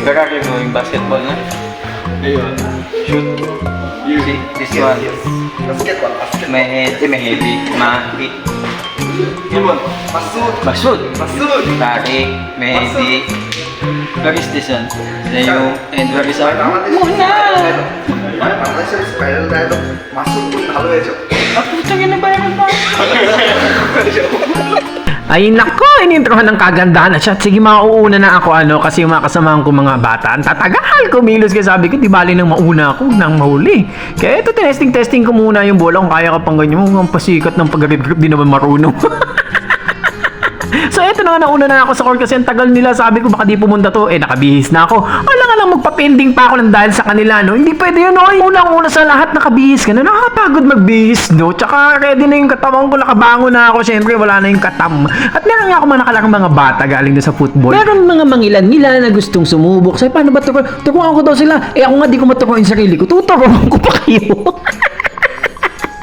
Where are you going? Basketball na? Ayun. Shoot. See, this one. Basketball. Mahedi. Mahit. Ibon. Masud. Masud. Masud. Tariq. Mahedi. Where is this one? Zayo. And where is our? Muna! বাংলাদেশের spiral dialogue Masud খুব ভালো হয়েছে। Putangin na ba yan ba? Ay nako, inintrohan ng kagandahan na siya. Sige, mauuna na ako kasi yung mga kasamahan ko mga bata, ang tatagal kumilos kaya sabi ko, di bali nang mauna ako nang mahuli. Kaya ito, testing ko muna yung bola kung kaya ka pang ganyan. Ang pasikat ng pag-grip di naman marunong. So eto na, nauna na ako sa court kasi ang tagal nila. Sabi ko baka di pumunta to, nakabihis na ako. Alang magpa-pending pa ako ng dahil sa kanila, no? Hindi pwede yun, no? Unang-una sa lahat nakabihis ka na. Nakakapagod magbihis, no? Tsaka ready na yung katawan ko, nakabango na ako. Siyempre wala na yung katam. At meron nga ako mga nakalarang mga bata galing na sa football. Meron mga mangilan-ngilan na gustong sumubok. Sabi, paano ba turuan ko daw sila? Ako nga di ko maturuan yung sarili ko. Tuturuan ko pa kayo.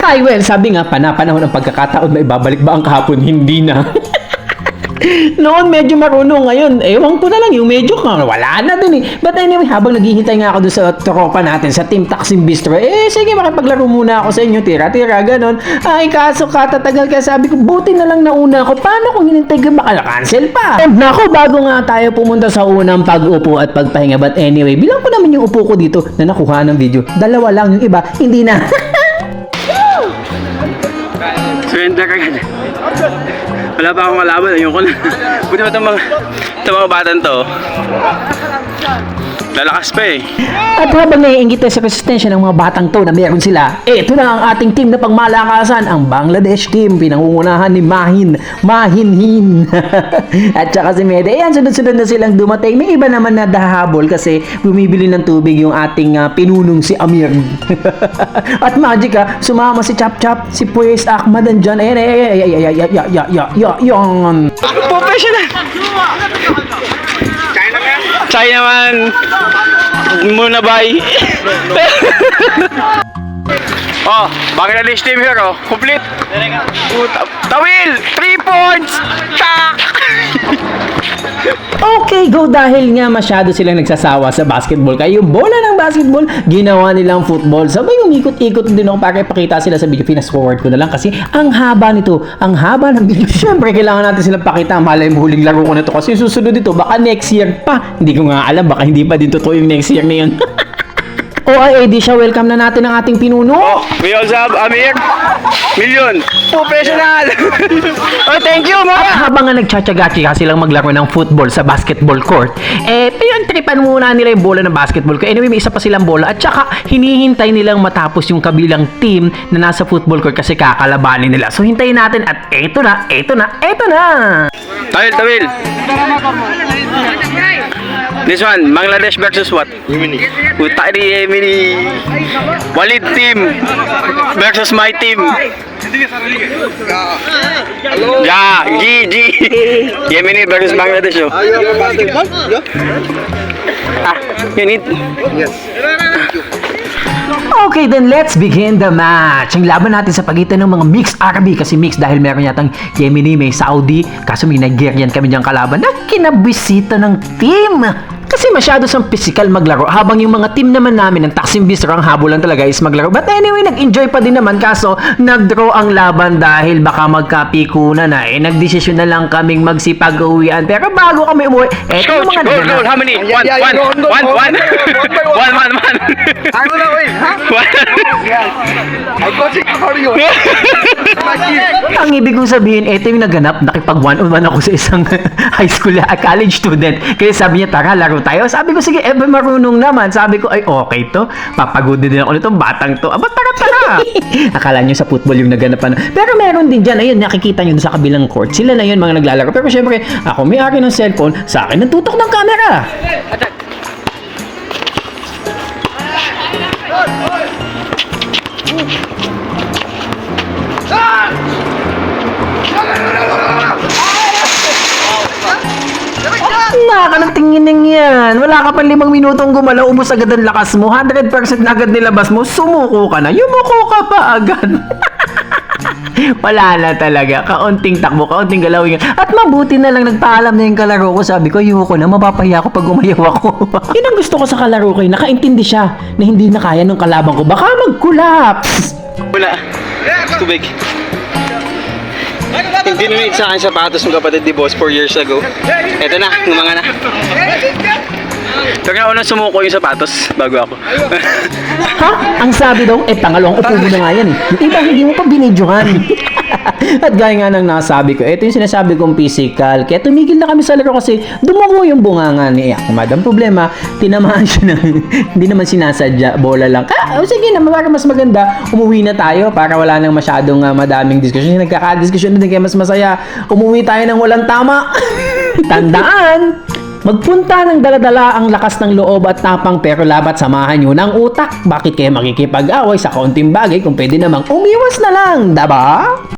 Ay, well, sabi nga, panahon ng pagkakataon, may babalik ba ang kahapon? Hindi na. Noon medyo marunong, ngayon ewan ko na lang yung medyo wala na din eh. But anyway, habang naghihintay nga ako doon sa tropa natin sa Team Taksim Bistro, sige, makipaglaro muna ako sa inyo, tira-tira, ganon. Ay, kaso katatagal kaya sabi ko, buti na lang nauna ako. Paano kung hinintay ka, baka na-cancel pa? And nako, bago nga tayo pumunta sa unang pag-upo at pagpahinga. But anyway, bilang ko naman yung upo ko dito na nakuha ng video, dalawa lang, yung iba hindi na. Surrender ka agad. Wala pa akong kalaban, ayoko na. Buti ba itong mga batang to? Lalakas pa eh. At habang naiingit sa resistensya ng mga batang to na meron sila, ito na ang ating team na pangmalakasan, ang Bangladesh team, pinangungunahan ni Mahinhin. At saka si Mede, sunod-sunod na silang dumating. May iba naman na dahabol kasi bumibili ng tubig yung ating pinunong si Amir. At magic sumama si Chap Chap, si Pues Ahmad andyan. Yan. Professional! China man! Muna bye! Oh, Bangladesh team here, oh. Complete! Tawil! 3 points! Tak! Okay, go, dahil nga masyado silang nagsasawa sa basketball. Kaya yung bola ng basketball, ginawa nilang football. Sabay umikot-ikot din ako para ipakita sila sa video. Fast forward ko na lang kasi ang haba nito. Ang haba ng video. Siyempre, kailangan natin silang pakita. Malay mo, huling laro ko na to. Kasi yung susunod dito, baka next year pa. Hindi ko nga alam, baka hindi pa din totoo yung next year na yun. Di siya, welcome na natin ang ating pinuno. Oh, we also have Amir Million. Professional! Oh, thank you, mga! At habang nga nagtsatsaga silang maglaro ng football sa basketball court, tripan muna nila yung bola ng basketball court. Anyway, may isa pa silang bola at saka hinihintay nilang matapos yung kabilang team na nasa football court kasi kakalabanin nila. So, hintayin natin at eto na! Tawil! This one, Bangladesh versus what? Yemeni. Puta di Yemeni. Walid team versus my team. Ya, G. Yemeni versus Bangladesh. You need. Yes. Okay, then let's begin the match. Ang laban natin sa pagitan ng mga mixed Arabi, kasi mixed dahil meron yatang Yemeni, may Saudi, kaso may Nigerian kami diyang kalaban na kinabisita ng team. Kasi masyado sang physical maglaro, habang yung mga team naman namin ng Taksim Bistro ang habol lang talaga is maglaro. But anyway, nag-enjoy pa din naman, kaso nag-draw ang laban dahil baka magkapikunan na. Nagdesisyon na lang kaming magsipag-uwian. Pero bago kami umuwi, eto yung mga Goal, how many? One. Ano na, wait, ha? I got it for you. Ang ibig kong sabihin, eto yung naganap, nakipag one-on-one ako sa isang high school, college student. Kaya sabi niya, tara, laro tayo. Sabi ko, sige, marunong naman. Sabi ko, ay, okay to. Papagodin din ako nitong batang to. Aba, tara. Akala nyo sa football yung naganapan. Pero meron din dyan, ayun, nakikita nyo sa kabilang court. Sila na yun, mga naglalaro. Pero syempre, ako may-ari ng cellphone, sa akin ng tutok ng camera. Naka ng tingin yan. Wala ka pa 5 minutong gumalaw, ubos agad ang lakas mo. 100% na agad nilabas mo, sumuko ka na. Yumuko ka pa agad. Wala na talaga. Kaunting takbo, kaunting galawin. At mabuti na lang nagpaalam na yung kalaro ko. Sabi ko, ayoko na, mapapahiya ako pag umayaw ako. Yun ang gusto ko sa kalaro ko. Nakaintindi siya na hindi na kaya ng kalaban ko. Baka mag-collapse. Wala. Tubig. Hindi nunit sa akin sapatos ng kapatid ni Boss 4 years ago. Eto na, ngumanga na. Pero nga unang sumuko yung sapatos bago ako. Ha? Ang sabi daw, pangalawang upo mo na nga yan eh. Yung iba, hindi mo pa binidyohan. At gaya nga ng nasabi ko, ito yung sinasabi kong physical. Kaya tumigil na kami sa laro kasi dumugo yung bunganga ni Ahmad. Ang problema, tinamaan siya ng, hindi naman sinasadya, bola lang. Sige na, para mas maganda, umuwi na tayo para wala nang masyadong madaming diskusyon. Nagkakadiskusyon na din kaya mas masaya. Umuwi tayo ng walang tama. Tandaan, magpunta ng daladala ang lakas ng loob at tapang pero labat samahan nyo ng utak. Bakit kayo makikipag-away sa kaunting bagay kung pwede namang umiwas na lang, diba?